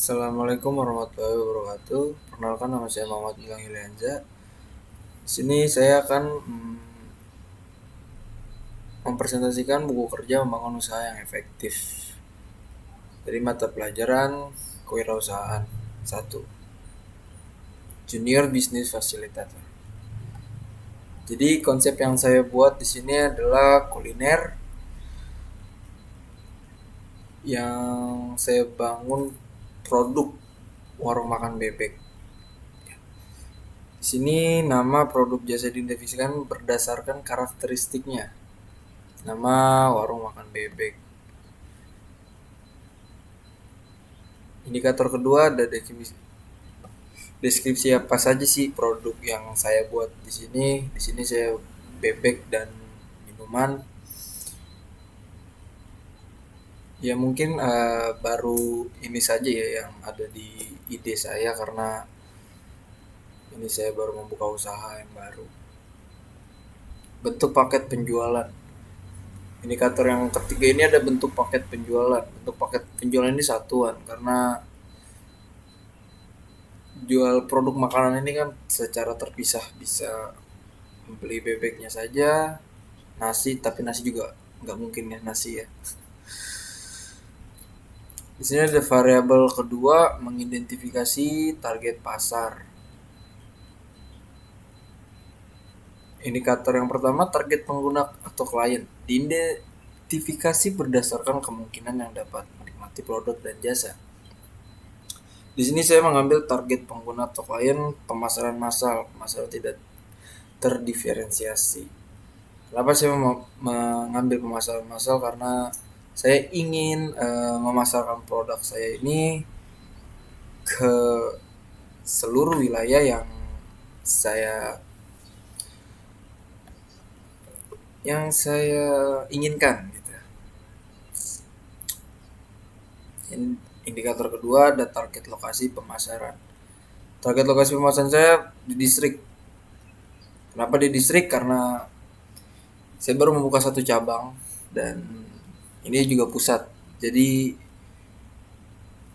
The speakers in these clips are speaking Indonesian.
Assalamualaikum warahmatullahi wabarakatuh. Perkenalkan, nama saya Muhammad Gilang Yulianza. Di sini saya akan mempresentasikan buku kerja membangun usaha yang efektif dari mata pelajaran kewirausahaan 1. Junior Business Facilitator. Jadi konsep yang saya buat di sini adalah kuliner yang saya bangun produk warung makan bebek. Di sini nama produk jasa diidentifikasikan berdasarkan karakteristiknya. Nama warung makan bebek. Indikator kedua ada deskripsi apa saja sih produk yang saya buat di sini. Di sini saya bebek dan minuman. Ya mungkin baru ini saja ya yang ada di ide saya karena ini saya baru membuka usaha yang baru. Bentuk paket penjualan. Indikator yang ketiga ini ada bentuk paket penjualan. Bentuk paket penjualan ini satuan karena jual produk makanan ini kan secara terpisah, bisa beli bebeknya saja, nasi, tapi nasi juga nggak mungkin ya nasi ya. Di sini ada variabel kedua, mengidentifikasi target pasar. Indikator yang pertama, target pengguna atau klien. Diidentifikasi berdasarkan kemungkinan yang dapat menikmati produk dan jasa. Di sini saya mengambil target pengguna atau klien pemasaran massal, pemasaran tidak terdiferensiasi. Kenapa saya mengambil pemasaran massal? Karena saya ingin memasarkan produk saya ini ke seluruh wilayah yang saya inginkan gitu. Indikator kedua ada target lokasi pemasaran. Target lokasi pemasaran saya di distrik. Kenapa di distrik? Karena saya baru membuka satu cabang dan ini juga pusat. Jadi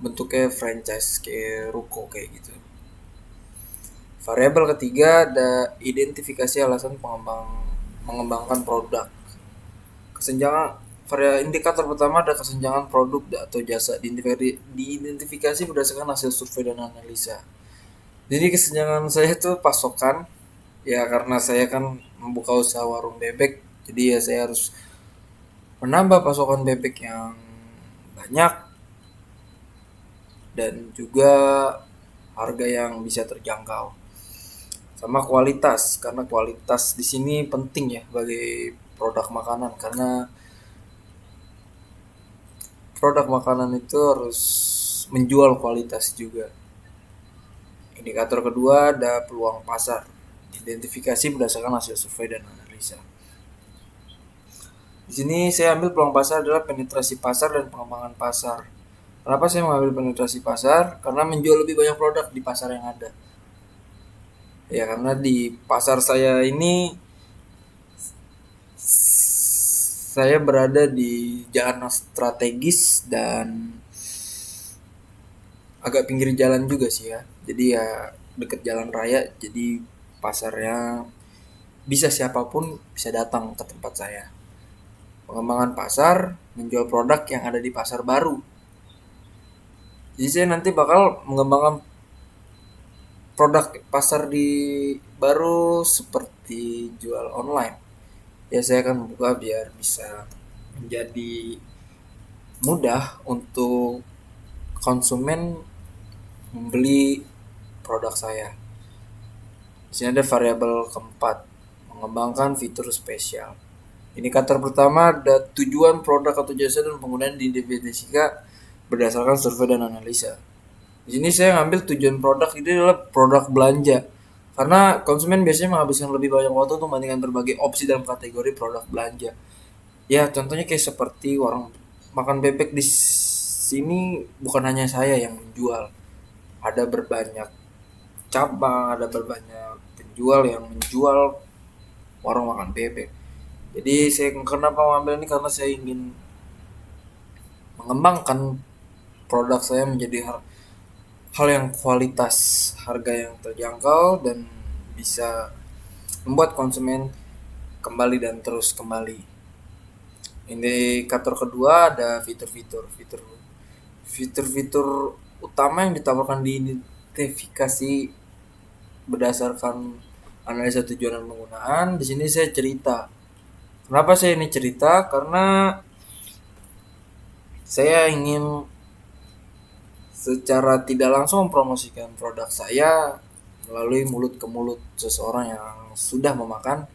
bentuknya franchise kayak ruko kayak gitu. Variabel ketiga ada identifikasi alasan mengembangkan produk. Indikator pertama ada kesenjangan produk atau jasa diidentifikasi berdasarkan hasil survei dan analisa. Jadi kesenjangan saya itu pasokan, ya karena saya kan membuka usaha warung bebek, jadi ya saya harus menambah pasokan bebek yang banyak dan juga harga yang bisa terjangkau. Sama kualitas, karena kualitas di sini penting ya bagi produk makanan, karena produk makanan itu harus menjual kualitas juga. Indikator kedua ada peluang pasar. Identifikasi berdasarkan hasil survei dan analisa. Di sini saya ambil peluang pasar adalah penetrasi pasar dan pengembangan pasar. Kenapa saya mengambil penetrasi pasar? Karena menjual lebih banyak produk di pasar yang ada. Ya karena di pasar saya ini saya berada di jalan strategis dan agak pinggir jalan juga sih ya. Jadi ya deket jalan raya, jadi pasarnya bisa siapapun bisa datang ke tempat saya. Pengembangan pasar, menjual produk yang ada di pasar baru. Jadi saya nanti bakal mengembangkan produk pasar di baru seperti jual online. Ya saya akan membuka biar bisa menjadi mudah untuk konsumen membeli produk saya. Di sini ada variabel keempat, mengembangkan fitur spesial. Indikator pertama ada tujuan produk atau jasa dan penggunaan diidentifikasikan berdasarkan survei dan analisa. Di sini saya ngambil tujuan produk ini adalah produk belanja. Karena konsumen biasanya menghabiskan lebih banyak waktu untuk membandingkan berbagai opsi dalam kategori produk belanja. Ya, contohnya kayak seperti warung makan bebek di sini bukan hanya saya yang menjual. Ada berbanyak cabang, ada berbanyak penjual yang menjual warung makan bebek. Jadi saya kenapa mengambil ini karena saya ingin mengembangkan produk saya menjadi hal yang kualitas, harga yang terjangkau, dan bisa membuat konsumen kembali dan terus kembali. Indikator kedua ada fitur-fitur utama yang ditawarkan di identifikasi berdasarkan analisa tujuan dan penggunaan. Di sini saya cerita. Kenapa saya ini cerita? Karena saya ingin secara tidak langsung mempromosikan produk saya melalui mulut ke mulut seseorang yang sudah memakan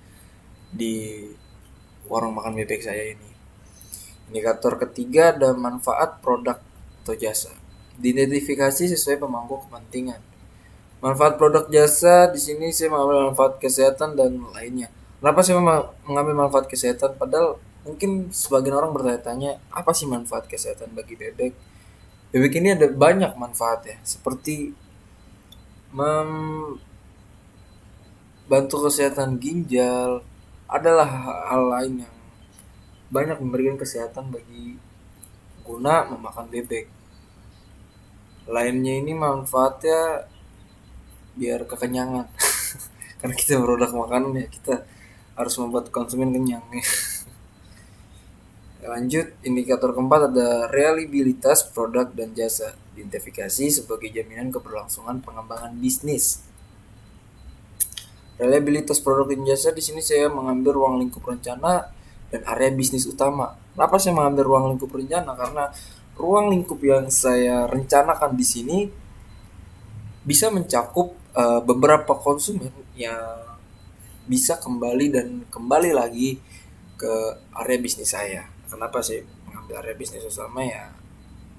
di warung makan bebek saya ini. Indikator ketiga ada manfaat produk atau jasa. Diidentifikasi sesuai pemangku kepentingan. Manfaat produk jasa di sini saya mengambil manfaat kesehatan dan lainnya. Kenapa saya mengambil manfaat kesehatan? Padahal mungkin sebagian orang bertanya-tanya, apa sih manfaat kesehatan bagi bebek? Bebek ini ada banyak manfaatnya, seperti membantu kesehatan ginjal, adalah hal lain yang banyak memberikan kesehatan bagi guna memakan bebek. Lainnya ini manfaatnya biar kekenyangan. Karena kita produk makanan ya, kita harus membuat konsumen kenyang. Lanjut, indikator keempat ada reliabilitas produk dan jasa. Identifikasi sebagai jaminan keberlangsungan pengembangan bisnis. Reliabilitas produk dan jasa di sini saya mengambil ruang lingkup rencana dan area bisnis utama. Kenapa saya mengambil ruang lingkup rencana? Karena ruang lingkup yang saya rencanakan di sini bisa mencakup beberapa konsumen yang bisa kembali dan kembali lagi ke area bisnis saya. Kenapa saya mengambil area bisnis utama ya?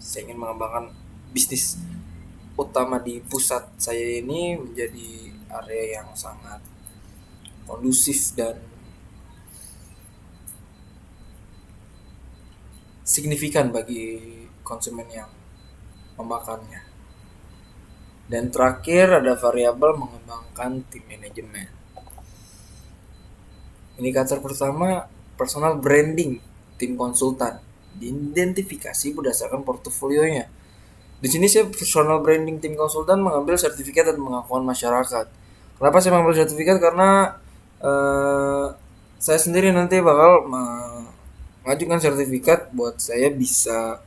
Saya ingin mengembangkan bisnis utama di pusat saya ini menjadi area yang sangat kondusif dan signifikan bagi konsumen yang memakannya. Dan terakhir ada variabel mengembangkan tim manajemen. Indikator pertama, personal branding tim konsultan. Diidentifikasi berdasarkan portofolionya. Di sini saya personal branding tim konsultan mengambil sertifikat dan pengakuan masyarakat. Kenapa saya mengambil sertifikat? Karena saya sendiri nanti bakal mengajukan sertifikat buat saya bisa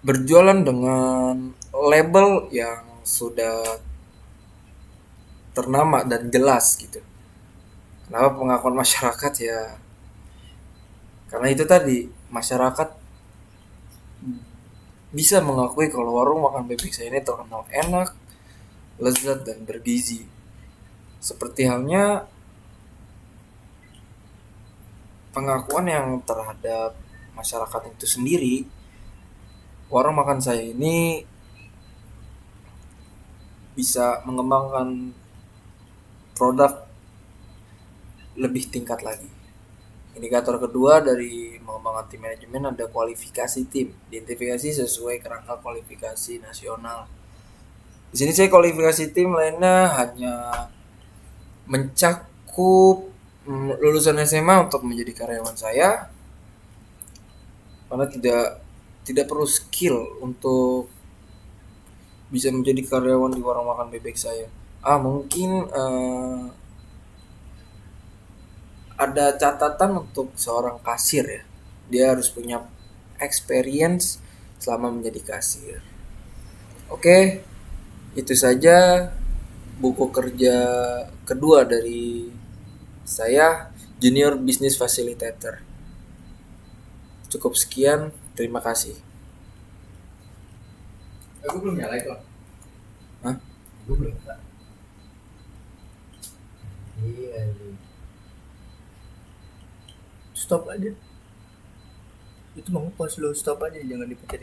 berjualan dengan label yang sudah ternama dan jelas gitu. Kenapa pengakuan masyarakat ya? Karena itu tadi, masyarakat bisa mengakui kalau warung makan bebek saya ini terkenal enak, lezat, dan bergizi. Seperti halnya pengakuan yang terhadap masyarakat itu sendiri, warung makan saya ini bisa mengembangkan produk lebih tingkat lagi. Indikator kedua dari mengembangkan tim manajemen ada kualifikasi tim. Identifikasi sesuai kerangka kualifikasi nasional. Di sini saya kualifikasi tim lainnya hanya mencakup lulusan SMA untuk menjadi karyawan saya, karena tidak perlu skill untuk bisa menjadi karyawan di warung makan bebek saya. Mungkin ada catatan untuk seorang kasir ya. Dia harus punya experience selama menjadi kasir. Oke, itu saja buku kerja kedua dari saya, Junior Business Facilitator. Cukup sekian, terima kasih. Aku belum nyala itu. Hah? Aku belum nyala. Iya. Stop aja. Itu mau pas lo stop aja, jangan dipencet.